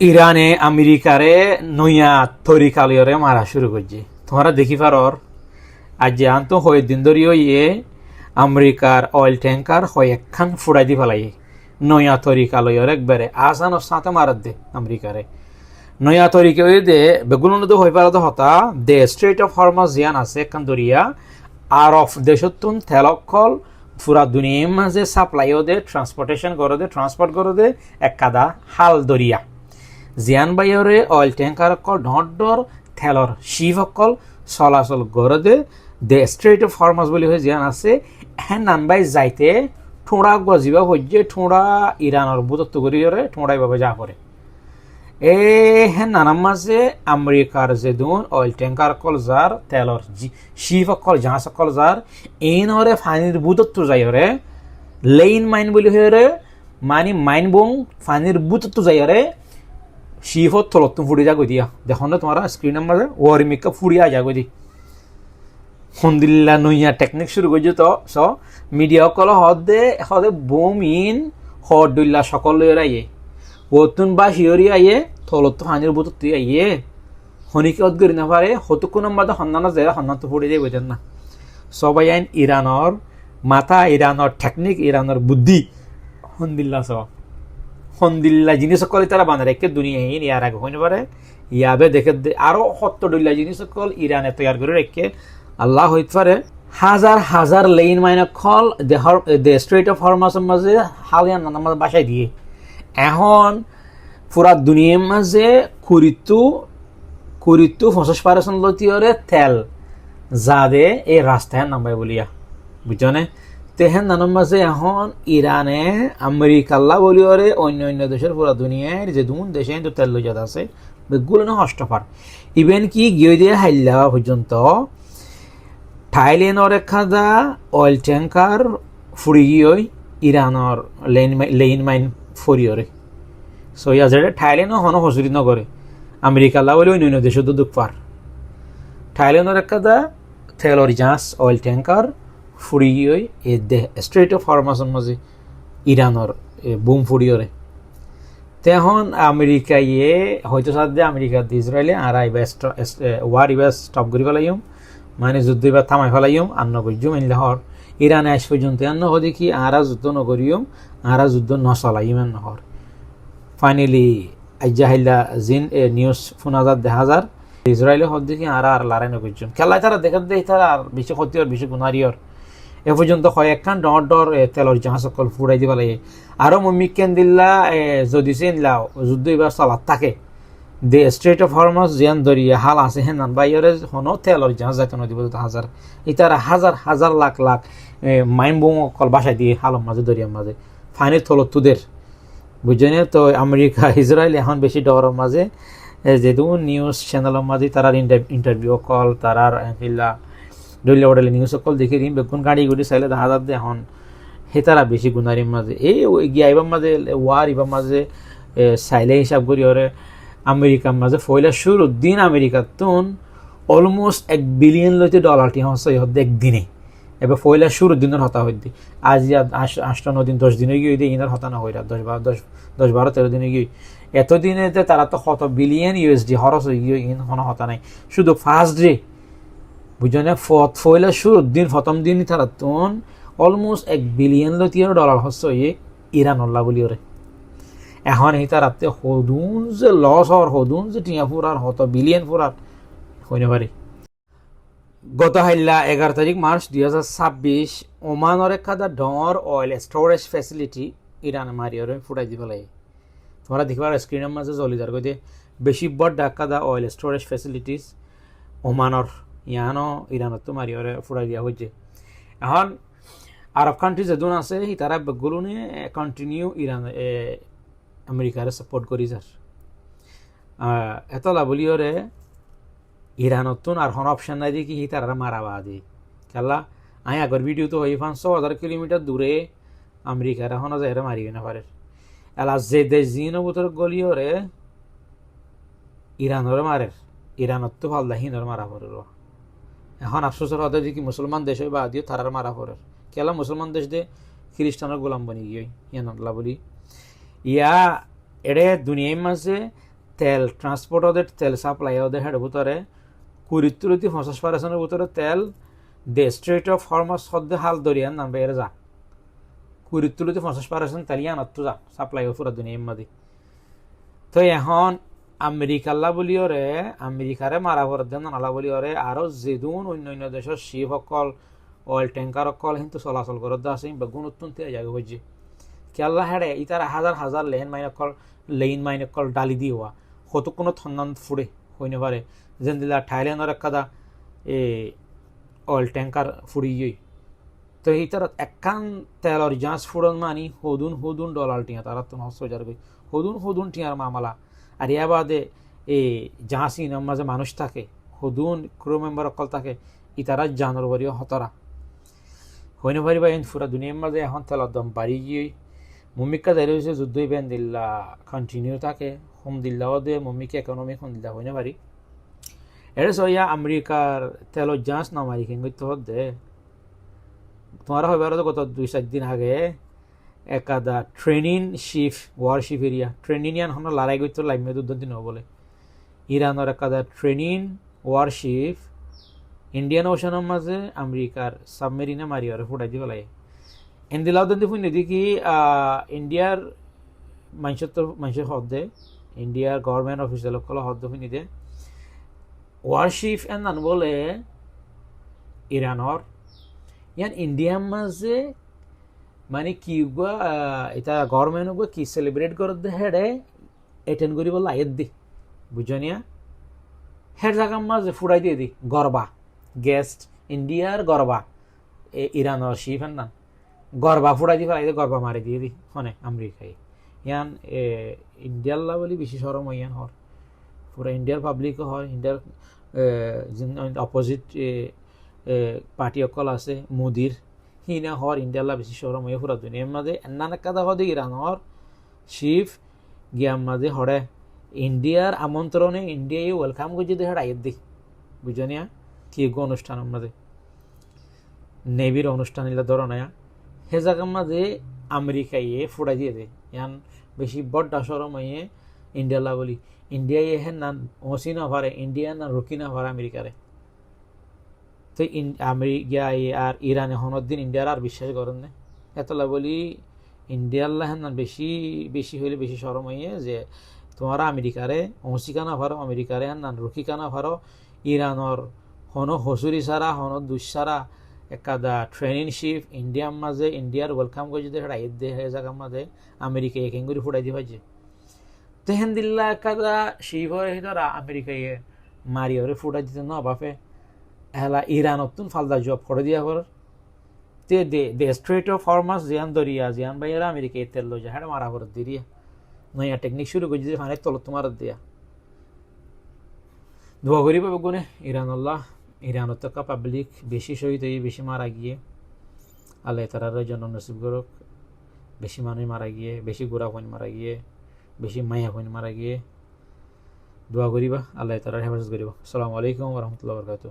ইরানে আমেরিকারে নইয়া তরিকালয়রে মারা শুরু করছে। তোমরা দেখি পারর আজ যে আন্ত হয়ে দিন ধরিও ইয়ে আমেরিকার অয়েল ট্যাঙ্কার হয় একখান ফুড়াই দি ফেলাই নয়া তরিকালয়র একবারে আসানোর সাথে মারাত দে আমেরিকারে নয়া তরিকা দে বেগুন তো হয়ে পারা হতা দে স্ট্রেট অফ হরমাস জিয়ান আছে একখান দরিয়া আর অফ দেশতুন তেলকল পুরা দুনিয়ার মাঝে সাপ্লাইও দে ট্রান্সপোর্টেশন করে দে ট্রান্সপোর্ট করে দে এক কাদা হাল দরিয়া জিয়ান বাইরে অয়েল ট্যাঙ্কার অকল ঢর তেলর শিপ অকল চলাচল করে দে স্ট্রেট অফ হরমাস বলি হয়ে জিয়ান আছে হ্যাঁ নানবাই যাইতে ঠোঁড়া গজিবা হচ্ছে ঠোঁড়া ইরানের বুতত্ব করিয়ে ঠোঁড়াই ভাবে যা করে এ হ্যাঁ নানাম মাঝে আমেরিকার যে দুন অয়েল ট্যাঙ্কার কল যার তেলর শিপ অকল জাহাজ অকল যার এই নরে ফানির বুতত্ব যাই রে লেইন মাইন বলি হয়ে রে মানে মাইন বং ফানির বুতত্ব যাই রে শিফত তলত ফুড়ি যা গই দিয়া দেখো না তোমার স্ক্রিনের মাঝে ওয়ারিমিকা ফুড়িয়া যা গই দি হন্দিল্লা নইয়া টেকনিক শুরু করছে তো স মিডিয়া কল হদে বোম ইন হদ্দুল্লা সকল আইয়ে ওতুন বা শিয়রি আইয়ে তলত হানির বুত তুই আইয়ে হনিকে অদ করি না পারে হতুকু নম্বর সন্ধান যায় সন্ধান তো ফুড়ি দিয়ে বুঝেন না সবাই আইন ইরানর মাথা ইরানর টেকনিক ইরানর বুদ্ধি হন্দিল্লা স হন্দিল্লা জিনিস সকল তারা বানা রেখে দুনিয়া ইয়ার আগে হইতে পারে ইয়াবে দেখে আরো 70 জিনিস সকল ইরানে তৈরি করে রেখে আল্লাহ হইতে পারে হাজার হাজার লেইন মাইন খল দে স্ট্রেট অফ হরমাসের মাঝে হালিয়ান নামাজ বাসায় দিয়ে এখন পুরা দুনিয়ার মাঝে কুরিতু 50% লতিয়রে তেল যাদে এই রাস্তায় নামাই বলিয়া বুঝছনে তেহেন নানার মাঝে এখন ইরানে আমেরিকাল্লা বলিওরে অন্য দেশের পুরা দুনিয়ার যে দুন দেশে কিন্তু তেল লইজাত আছে বেগুলো না হস্তপার ইভেন কি গিয়ে দিয়ে হাইল্লা পর্যন্ত থাইল্যান্ডর এখাদা অয়েল ট্যাঙ্কার ফুড়ি গিয়ে ইরানর লেইন মাইন ফরিয়রে সো ইয়া যেটা থাইল্যান্ডও হন হসুরি নগরে আমেরিকাল্লা বলে অন্য দেশে তো দুঃখ পার থাইল্যান্ডর এখাদা তেলর জাহাজ অয়েল ট্যাঙ্কার ফুড়ি গিয়ে এ দে স্ট্রেট অফ হরমাসের মাঝে ইরানর বুম ফুড়িয়রে তেহন আমেরিকা ইয়ে হয়তো সাথে আমেরিকা ইসরায়েলে আর ওয়ার ইবা স্টপ করি ফেলাইম মানে যুদ্ধ এবার থামাই ফেলাইম আন্ন করছুম এনলাহর ইরানে আস পর্যন্ত আন্ন হো দেখি আরা যুদ্ধ নকরিম আরা যুদ্ধ নচলাইম নহর ফাইনালি আইজাহিল্লা জিন নিউজ ফোনাজার দেখা যার ইসরায়েলে হদ দেখি আর লড়াই নকরছুম খেলায় তারা দেখা দেয় তারা আর বেশি ক্ষতির বেশি গুণারিয়র এ পর্যন্ত কয়েকখান ডর তেলর জাহাজ সকল ফুড়াই দিব লাগে আরও মমিকেন দিল্লা যদি সে নিলাও যুদ্ধ এবার চলাত থাকে দে স্ট্রেট অফ হরমাস জিয়ান দরিয়া হাল আছে হেন বাইরে হনো তেলর জাহাজ যাইতে নদী হাজার ইতারা হাজার হাজার lakh lakh mine bomb call বাসায় দিয়ে হালর মাঝে দরিয়ার মাঝে ফাইনের তলত তুদের বুঝছেন তো আমেরিকা ইসরায়েল এখন বেশি ডরের মাঝে যেহেতু নিউজ চ্যানেলের মাঝে তারা ইন্টারভিউ কল তারার হিল্লা ডলিয়া ওডালে নিউজ কল দেখে দিন বেগুন গাড়ি গুড়ি চাইলে দেখা যাচ্ছে এখন হেতারা বেশি গুণারির মাঝে এই গিয়া এবার মাঝে ওয়ার এবার মাঝে চাইলে হিসাব করি ওরে আমেরিকার মাঝে ফয়লা শুরু দিন আমেরিকার তুন অলমোস্ট $1 বিলিয়ন লইতে ডলারটি হচ্ছে হতে একদিনে এবার ফয়লা শুরু দিনের হতা হইতে আজ 8-9 দিন 10 দিনে গিয়ে ইনার হতা না হইরা 10-12-13 দিনে গিয়ে এতদিনে তারা তো কত বিলিয়ন ইউএসডি খরচ হয়ে গিয়ে ইন কোনো হতা নাই শুধু ফার্স্ট ডে বুঝছেন ফয়লা শুরু দিন প্রথম দিন তারা তুন অলমোস্ট $1 বিলিয়ন লইতে ডলার হচ্ছে ইরান অল্লা বলি ওরে এখন এই তার রাতে হদুন যে লস হওয়ার হদুন যে টিয়া ফুরার হত বিলিয়ন ফুরার হইতে পারে গত হাইল্লা 11 তারিখ মার্চ 2026 ওমানের একাদা ডর অয়েল স্টোরেজ ফেসিলিটি ইরান মারিয়রে ফুটাই দিব লাগে তোমরা দেখবার স্ক্রিনের মাঝে জ্বলি যার গিয়ে বেশি বড় ডাকাদা অয়েল স্টোরেজ ফেসিলিটিস ওমানর ইয়ানো ইরানত তো মারিয়রে ফুটাই দিয়া হয়েছে এখন আরব কান্ট্রি যেদুন আছে সি তারা বেগুলো নিয়ে কন্টিনিউ ইরান আমেরিকার সাপোর্ট করি যার এতলা বলিওরে ইরানতুন আর হন অপশন নাই দিয়ে কি তারা মারাবা দি খেলা আই আগর ভিডিও তো হই 500,000 কিলোমিটার দূরে আমেরিকার এখন যায় মারিবে না পারে এলা যে দেশ জিনো বুতর গলিওরে ইরানর মারে ইরানত তো ভাল দাহিনর মারা পড়ে এখন আফসোসের হতে দেখি মুসলমান দেশ বা দিও তারার মারা পড়ে কেলা মুসলমান দেশ দে খ্রিস্টানের গোলাম বনি গিয়ে ইয়ানল্লা বলি ইয়া এড়ে দুনিয়ার মাঝে তেল ট্রান্সপোর্ট ওদের তেল সাপ্লাই ওদের হেড ভিতরে 20-50% ভিতরে তেল দে স্ট্রেট অফ হরমস হদ্দে হাল দরিয়ান নাম বেড়ে যা 20-50% তেল ইয়ানত যা সাপ্লাই পুরা দুনিয়ার মধ্যে। তো এখন আমেরিকাল্লা বলি ওরে আমেরিকারে মারা ভর দেন নালা বলি ওরে আরও যেদুন অন্য দেশের শিপ সকল অয়েল ট্যাঙ্কার সকল কিন্তু চলাচল করতে আছে বেগুন অত্যন্ত জায়গা হয়েছে কেল্লা হেড়ে ইতার হাজার হাজার লেন মাইন কল ডালি দিয়ে হওয়া কত কোনো থন্নান ফুড়ে হইনে পারে যেন দিলা থাইল্যান্ডের একটা অয়েল ট্যাঙ্কার ফুড়ি গই তো ইতার একান তেলর জাঁচ ফুড়ন মানি হদুন ডলার টিয়া তারা তো নষ্ট হাজার গই হদুন টিয়ার মামলা আর ইয়া বাদে জাহাজি মাঝে মানুষ থাকে ক্রু মেম্বার অকল থাকে ইতারা জানোর বাড়িও হতরা হইনে পারিবা এন ফুরা দুনিয়ার মাঝে এখন তেলের দাম বাড়ি গিয়ে মুম্মিকা দাঁড়িয়ে হয়েছে যুদ্ধ ইভেন দিল্লা কন্টিনিউ থাকে হোম দিল্লাও দে মুম্মিকে ইকোনমিক হোম দিল্লা হইনে পারি এটা সইয়া আমেরিকার তেলের জাঁচ নামারি কিন্তু দে তোমার হইবার গত 2-4 দিন আগে একাদা training ship warship area training ইয়ান হন লড়াই করতে লাইমে দুদিন বলে ইরানের একাদা ট্রেনিং ওয়ারশিপ ইন্ডিয়ান ওশানের মাঝে আমেরিকার সাবমেরিনে মারি আর ফুটাই দিব লাগে এন্দিলাও দিন দেখুন দেখি ইন্ডিয়ার মানুষের হদ্দে ইন্ডিয়ার গভর্নমেন্ট অফিসিয়াল হদ্দ শুনি দে ওয়ারশিপ এন বলে ইরানর ইয়ান ইন্ডিয়ার মাঝে মানে কি এটা গভর্নমেন্ট কি সেলিব্রেট করতে হেডে এটেন্ড করি বলে আয়ের দি বুঝনিয়া হেড জায়গার মাঝে ফুটাই দিয়ে দি গরবা গেস্ট ইন্ডিয়ার গরবা ইরানের শিফ না গরবা ফুটাই দিয়ে ফেলাই গরবা মারি দিয়ে দি হনে আমেরিকায় ইয়ান ইন্ডিয়ার বলি বেশি সরম ইয়ান হর পুরা ইন্ডিয়ার পাবলিকও হয় ইন্ডিয়ার অপোজিট পার্টি অকল আছে মোদির হিনা হর ইন্ডিয়াল্লা বেশি সরম হয়ে ফুরা দুনিয়ার মাঝে এন্নান কাদা হদে ইরানর শিফ গিয়ার মাঝে হরে ইন্ডিয়ার আমন্ত্রণে ইন্ডিয়ায় ওয়েলকাম করছে দেখে আয়ের দি বুঝনিয়া কি অনুষ্ঠানের মাঝে নেভির অনুষ্ঠান এলা ধরো নয়া হে জায়গার মাঝে আমেরিকায় ফুটাই দিয়ে দে ইয়ান বেশি বড্ডা সরম হয়ে ইন্ডিয়াল্লা বলি ইন্ডিয়ায় হে না ওসি না পারে ইন্ডিয়া না রুকি না পারে আমেরিকারে তো আমেরিকা আর ইরান এখন দিন ইন্ডিয়ার আর বিশ্বাস করেন না এতলা বলি ইন্ডিয়ার হেন বেশি হইলে বেশি সরম হইয়ে যে তোমারা আমেরিকারে অংশিকা না পারো আমেরিকারে হেন রুকিকা না পারো ইরানর হন হসুরি সারা হন দুঃসারা একাদা ট্রেনিং শিপ ইন্ডিয়ার মাঝে ইন্ডিয়ার ওয়েলকাম করে যদি সেটা ঈদ দিয়ে জায়গার মাঝে আমেরিকা একেন করে ফুটাই দিয়ে পাইছে তেহেন দিল্লা একাদা শিবর হিতারা আমেরিকায় মারিয়রে ফুটাই দিতে না বাপে হেলা ইরানতুন ফালদা জব করে দিয়া পর তে দে স্ট্রেট অফ হরমাস জিয়ান দরিয়া জিয়ান বাইরা আমেরিকা তেল লো যায় মারা করে দিরিয়া নয়া টেকনিক শুরু করে যে ফানে তল তোমার দিয়া দোয়া করি পাবে গুনে ইরানত পাবলিক বেশি শহীদ হয়ে বেশি মারা গিয়ে আল্লাহ তারার জন্য নসিব করুক বেশি মানুষ মারা গিয়ে বেশি গোড়া হইন মারা গিয়ে বেশি মায়া হইন মারা গিয়ে দোয়া করিবা আল্লাহ তারার হেফাজত করিবা। আসসালামু আলাইকুম ওয়া রাহমাতুল্লাহি ওয়া বারাকাতুহু।